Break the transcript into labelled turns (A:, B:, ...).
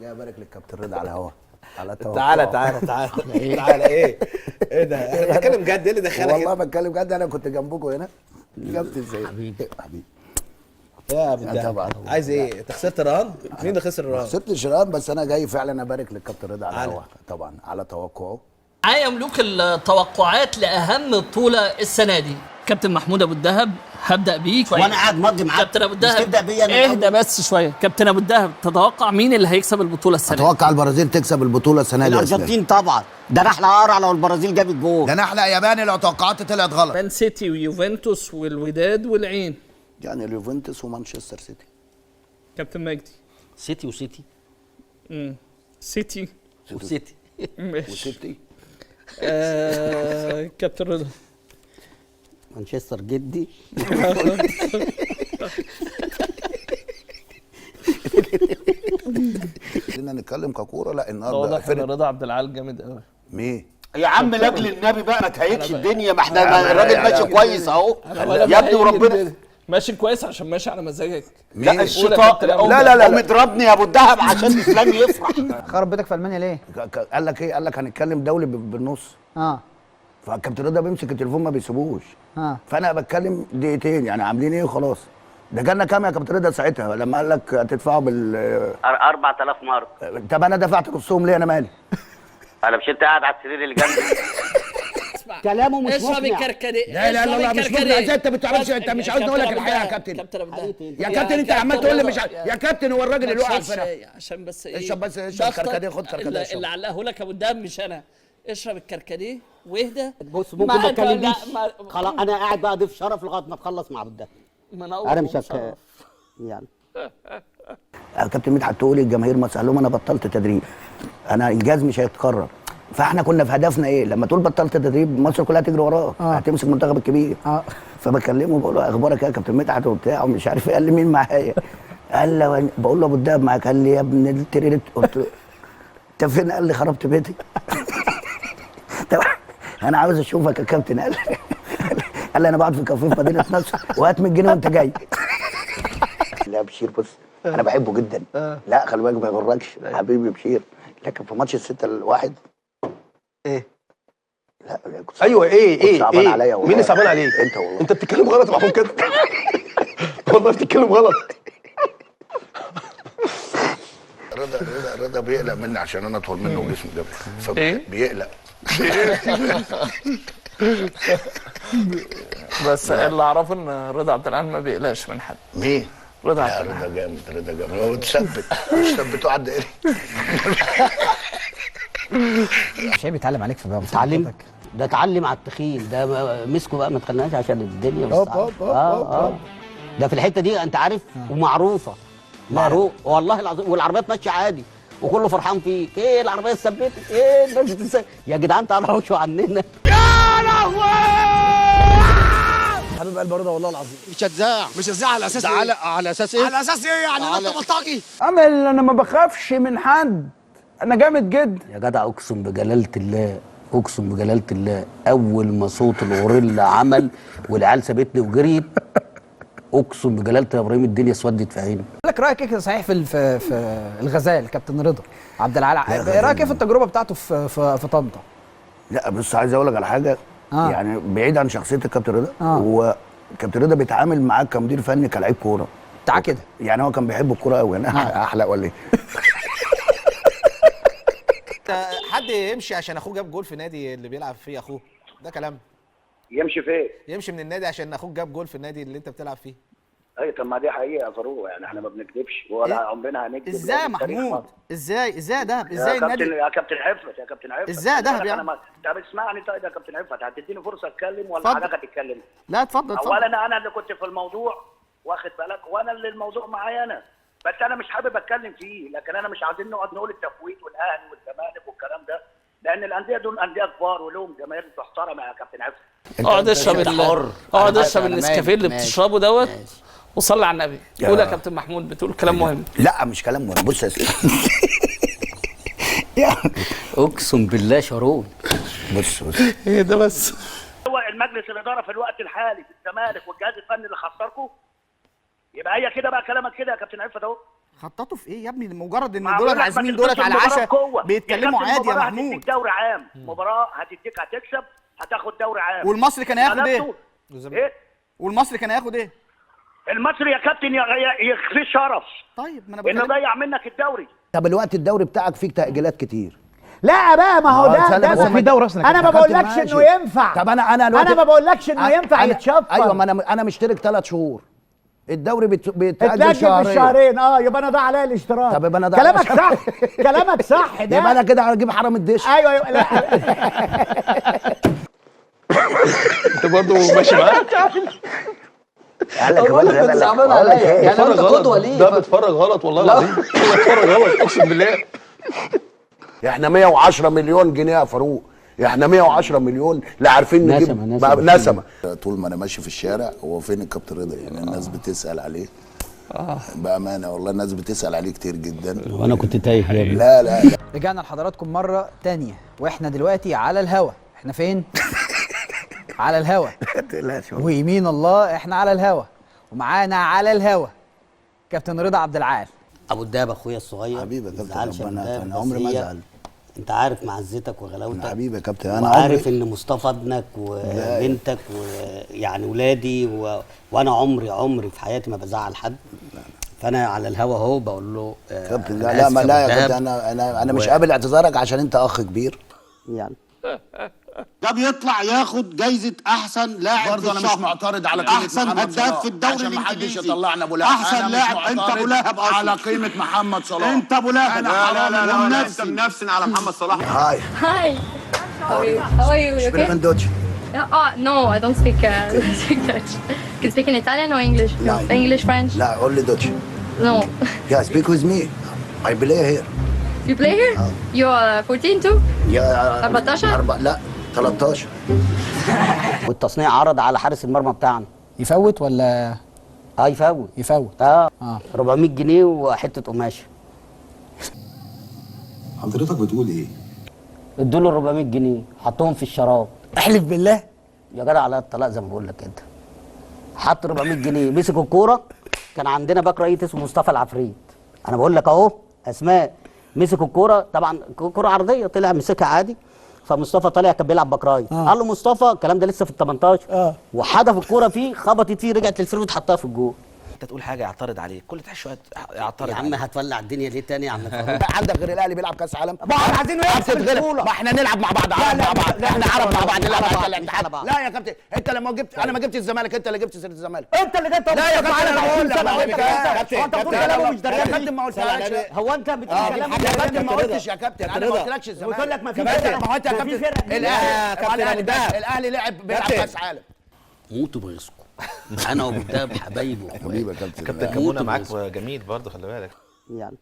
A: جاي ابارك للكابتن رضا على الهوا على توقع.
B: تعالى تعالى ايه ده؟ احنا بنتكلم جد، ايه اللي دخلك؟
A: والله بتكلم جد، انا كنت جنبكم هنا. كابتن سيد
C: حبيبي
B: يا ابو الدهب
A: طبعا.
B: عايز ايه؟ انت خسرت رهان؟ مين اللي خسر الرهان؟
A: خسرت شران، بس انا جاي فعلا ابارك للكابتن رضا على الهوا طبعا على توقعه.
D: معايا ملوك التوقعات لاهم بطوله السنه دي. كابتن محمود ابو الدهب، هبدا بيك.
C: وانا قاعد ماضي معاك.
D: كابتن ابو الدهب
C: تبدا بيا انا.
D: اهدى بس شويه. كابتن ابو الدهب، تتوقع مين اللي هيكسب البطوله السنه دي؟
A: اتوقع البرازيل تكسب البطوله السنه دي.
C: الارجنتين طبعا، ده انا احلى قرع لو البرازيل جابت جول.
A: ده انا احلى ياباني لو توقعاتي طلعت غلط.
D: مان سيتي ويوفنتوس والوداد والعين.
A: يعني اليوفنتوس ومانشستر سيتي.
D: كابتن مجدي.
C: سيتي وسيتي.
D: سيتي
C: وسيتي.
D: ماشي.
A: وسيتي.
D: كابتن رضا.
C: مانشستر جدي.
A: خلينا نتكلم ككوره. لا
D: واضح
A: النهارده
D: ان رضا عبد العال جامد قوي.
A: مين؟
C: يا عم لاجل النبي بقى ما تهيكش الدنيا، ما احنا
A: لا،
C: الراجل
A: لا،
C: ماشي
A: لا.
C: كويس اهو يا ابني وربنا.
D: ماشي كويس عشان ماشي على مزاجك.
C: لا الشيطان
A: لا.
C: مضربني يا ابو الدهب عشان الاسلام يفرح.
E: خرب بيتك في المانيا ليه؟
A: قال لك ايه؟ قال لك هنتكلم دولي بالنص. فالكابتن رضا بيمسك التليفون ما بيسيبوش. فانا بتكلم دقيقتين يعني عاملين ايه وخلاص. ده جالنا كام يا كابتن رضا ساعتها لما قال لك هتدفعوا بال
F: 4000 مارك.
A: طب انا دفعت نصهم ليه؟ انا مالي؟
F: انا مش انت قاعد على السرير اللي جنبي؟
C: كلامه مش
D: اشرب
C: مقنع.
D: الكركديه.
A: لا لا لا مش مقنع. ازاي انت بتعرفش؟ انت مش عاوز اقول لك الحقيقه يا كابتن.
D: كابتن ابو الدهب.
A: يا كابتن انت عمال تقول لي مش يا كابتن هو الراجل اللي وقع الفرقه.
D: عشان بس ايه؟
A: اشرب بس اشرب كركديه. خد كركديه اشرب.
D: اللي علقه لك ابو الدهب مش انا. اشرب الكركديه واهدى.
C: بص ممكن ما تكلمنيش خلاص، انا قاعد بقى ضيف شرف لغايه ما تخلص مع ابو الدهب. انا مش يعني
A: يا كابتن مدحت تقول الجماهير ما لهم انا بطلت تدريب، انا انجاز مش هيتكرر. فاحنا كنا في هدفنا ايه؟ لما تقول بطلت تدريب مصر كلها تجري وراه. هتمسك المنتخب الكبير. فبكلمه بقول له اخبارك ايه يا كابتن مدحت وبتاع ومش عارف ايه. قال لي مين معايا؟ قال لي بقول له ابو الدهب معاك. قال لي يا ابن التريرت. قلت له انت فين؟ قال لي خربت بيتي. طب انا عاوز اشوفك يا كابتن. قال لي انا بقعد في كافيه في مدينه نصر وهات 100 جنيه وانت جاي. لا بشير بص انا بحبه جدا. لا خلي بالك ما يغركش حبيبي بشير. لكن في ماتش 6-1
B: ايه؟
A: لا
B: ايوه ايه
A: صعبان عليا والله.
B: مين اللي صعبان عليك؟
A: انت والله.
B: انت بتتكلم غلط يا محمود كده. والله بتتكلم غلط.
A: رضا بيقلق مني عشان انا اطول منه وجسمي ده. فبيقلق.
D: بس اللي اعرفه ان رضا عبد العال ما بيقلقش من حد.
A: مين؟
D: رضا
A: عبد العال. رضا جامد. رضا جامد. هو تثبت وقعد ايه؟
E: مش عيب يتعلم عليك في بقى
C: اتعلم. ده اتعلم على التخين ده. مسكه بقى ما تخليناش عشان الدنيا بس. ده في الحته دي انت عارف ومعروفه. معروف والله العظيم. والعربيات ماشيه عادي وكله فرحان فيه. ايه العربيه اتثبتت؟ ايه الناس بتنسى يا جدعان تعالوا عوشوا عننا. يا لهوي
B: حبيب قلب رضا والله العظيم.
C: مش هتذاع على اساس ايه؟ على اساس ايه؟ على اساس ايه يعني؟ انت بلطجي.
E: امل انا ما بخافش من حد، انا جامد جدا
C: يا جدع اقسم بجلاله الله، اقسم بجلاله الله اول ما صوت الغوريلا عمل والعيال سابتني وجريت، اقسم بجلاله يا ابراهيم الدنيا اسودت في عيني.
E: لك رايك ايه صحيح في الغزال كابتن رضا عبد العال؟ رايك ايه في التجربه بتاعته في طنطا؟
A: لا بص عايز اقول لك على حاجه. يعني بعيد عن شخصيه الكابتن رضا. هو كابتن رضا بيتعامل معاك كمدير فني كلاعب كوره
E: بتاع كده.
A: يعني هو كان بيحب الكوره قوي. انا احلق ولا ايه؟
B: حد يمشي عشان اخوه جاب جول في نادي اللي بيلعب فيه اخوه؟ ده كلام.
F: يمشي فين؟
B: يمشي من النادي عشان اخوك جاب جول في النادي اللي انت بتلعب فيه.
F: اي طب ما دي حقيقه يا فاروق. يعني احنا ما بنكذبش ولا عمرنا هنكذب.
B: ازاي يا محمود؟ ازاي يا دهب؟ ازاي النادي
F: يا كابتن عفت
B: ازاي يا دهب يعني؟
F: طب اسمعني طيب يا كابتن عفت، هتديني فرصه اتكلم ولا حضرتك هتتكلم؟
B: لا اتفضل.
F: اولا انا اللي كنت في الموضوع واخد بالك، وانا اللي الموضوع معايا انا، بس انا مش حابب اتكلم فيه. لكن انا مش عايزين نقعد نقول التفويت والاهلي والزمالك والكلام ده، لان الانديه دول انديه كبار ولهم جماهير تحترم يا كابتن عفت.
D: اقعد اشرب النسكافيه اللي بتشربه دوت وصلي على النبي. قول يا كابتن محمود، بتقول كلام مهم.
A: لا مش كلام مهم. بص يا سيدي.
C: اقسم بالله شارون.
A: بص
D: ايه ده بس؟
F: هو المجلس الاداره في الوقت الحالي في الزمالك والجهاز الفني اللي خسركم، يبقى هي كده بقى كلامك كده يا كابتن عفت اهو.
B: خططوا في ايه يا ابني؟ مجرد ان
F: ما
B: دولت
F: بقولك ما
B: عازمين
F: تدخلش
B: دولت على
F: المباراة
B: عشاء
F: بقوة.
B: بيتكلموا
F: يا
B: عادي
F: كابتن
B: يا
F: المباراة
B: محمود.
F: هتديك دوري عام، مباراه هتكسب هتاخد دوري عام.
B: والمصري كان هياخد ايه؟
F: ايه؟
B: والمصري كان هياخد ايه؟
F: المصري يا كابتن يخفي شرف
B: طيب ما انا
F: انه
B: بتكلم.
F: ضيع منك الدوري.
A: طب الوقت الدوري بتاعك فيك تأجيلات كتير.
G: لا بقى، ما هو
A: ما هو
G: ده
A: استنى بس،
G: ده
A: في
E: دوري أصلاً
G: انا ما
A: كابتن
G: بقولكش
A: ماشي.
G: انه ينفع.
A: طب انا
G: انا ما بقولكش انه ينفع يتشفر.
A: ايوه، ما انا مشترك 3 شهور. الدوري بيتأجل
G: اتلجل
A: شهرين.
G: بالشهرين. يبقى انا ده عليا الاشتراك.
A: طب يبقى انا ده
G: كلامك صح. كلامك صح ده.
A: يبقى انا كده هجيب حرام الدش.
G: ايوه لا.
H: انت برضه ماشي معاه؟
A: قال لك الواد ده
C: صعبان عليا يعني انت قدوه ليه؟
H: ده بتفرج غلط والله العظيم. بتفرج غلط اقسم بالله.
A: احنا 110 مليون جنيه يا فاروق. احنا 110 مليون لا عارفين نجيب نسمه.
I: طول ما انا ماشي في الشارع هو فين الكابتن رضا؟ يعني الناس بتسأل عليه. بأمانة والله الناس بتسأل عليه كتير جدا.
C: وانا كنت تايه يا ابني.
I: لا لا لا.
E: رجعنا لحضراتكم مرة تانية واحنا دلوقتي على الهوا. احنا فين؟ على الهوا. ويمين الله احنا على الهوا، ومعانا على الهوا كابتن رضا عبد العال.
C: ابو الدهب اخويا الصغير.
I: حبيبي يا كابتن،
C: متزعلش يا
I: ربنا
C: أبو الدهب،
I: انا
C: بس
I: عمري ما
C: هي
I: ازعل.
C: انت عارف معزتك وغلاوتك.
I: حبيبي يا كابتن، انا
C: وعارف
I: عمري
C: ان مصطفى ابنك وبنتك ويعني ولادي وانا عمري في حياتي ما بزعل حد. فانا على الهوا اهو بقول له
I: كابتن لا يا كابتن، انا مش قابل اعتذارك عشان انت اخ كبير.
C: يعني
J: ده بيطلع ياخد جايزة أحسن لاعب
I: برضه
J: في
I: انا
J: الشهر.
I: مش معترض على قيمه
J: أحسن
I: محمد
J: هداف
I: صلاح
J: في الدوري
I: عشان ما حدش
J: الإنجليزي.
I: يطلعنا ابو لهب.
J: أحسن
I: أنا مش
J: لاعب. أنت
I: معترض
J: أبو لهب أصلا.
I: على قيمه محمد صلاح.
J: أنت أبو لهب.
I: انا
J: انت
H: منفسن على محمد صلاح.
I: هاي
K: Hi. How are you? You okay?
I: من دوتش.
K: No, I don't speak Dutch. You can speak in Italian or English?
I: No.
K: English, French?
I: لا قول لي دوتش.
K: No.
I: Yeah, speak with me. I play here.
K: You play here? You are 14 too?
I: يا
K: 14؟
I: لا 13.
C: والتصنيع عرض على حارس المرمى بتاعنا.
E: يفوت ولا
C: يفوت.
E: يفوت؟
C: 400 جنيه وحته قماشه.
I: حضرتك بتقول ايه؟
C: ادوا له 400 جنيه حطهم في الشراب.
G: احلف بالله.
C: يا جدع على الطلاق زي ما بقول لك كده. حط 400 جنيه مسك الكوره. كان عندنا باك رايت اسمه مصطفى العفريت. انا بقول لك اهو اسماء. مسك الكوره، طبعا كوره عرضيه، طلع مسكها عادي. فمصطفى طالع كان بيلعب باك رايت. قال له مصطفى، الكلام ده لسه في ال 18. وحدف الكوره فيه، خبطت فيه، رجعت للفيرود حطها في الجول.
B: انت تقول حاجه يعترض عليك، كل تحت شويه يعترض
C: يا عم هتولع الدنيا ليه تاني يا عم فاروق؟
A: عندك غير الاهلي بيلعب كاس عالم؟
G: ما احنا عايزين نكسب البطوله.
A: ما احنا نلعب مع بعض، عرب مع بعض، احنا عرب مع بعض، نلعب
C: على
A: على الاتحاد.
C: بعض.
A: لا يا كابتن، انت لما جبت انا ما جبت الزمالك، انت اللي جبت سيره الزمالك.
G: انت اللي جبت.
A: لا يا كابتن انا بقول لك
G: هو انت بتقول كلامه مش
A: يا
G: درجه.
A: كابتن ما قلتلكش.
G: هو انت بتقول كلامه
A: يا كابتن ما قلتش يا كابتن، انا ما قلتلكش الزمالك.
G: قلت لك ما في
A: كابتن،
G: فرق.
A: ما هو انت يا
G: ما في
A: كابتن
G: فرق.
A: الاهلي لعب بيلعب كاس عالم.
C: موتوا بغيظكم. انا وابو الدهب حبايبي واخواتي.
I: حبيبي يا كابتن.
B: كابتن كمونه معاك جميل برضه، خلي بالك
C: يعني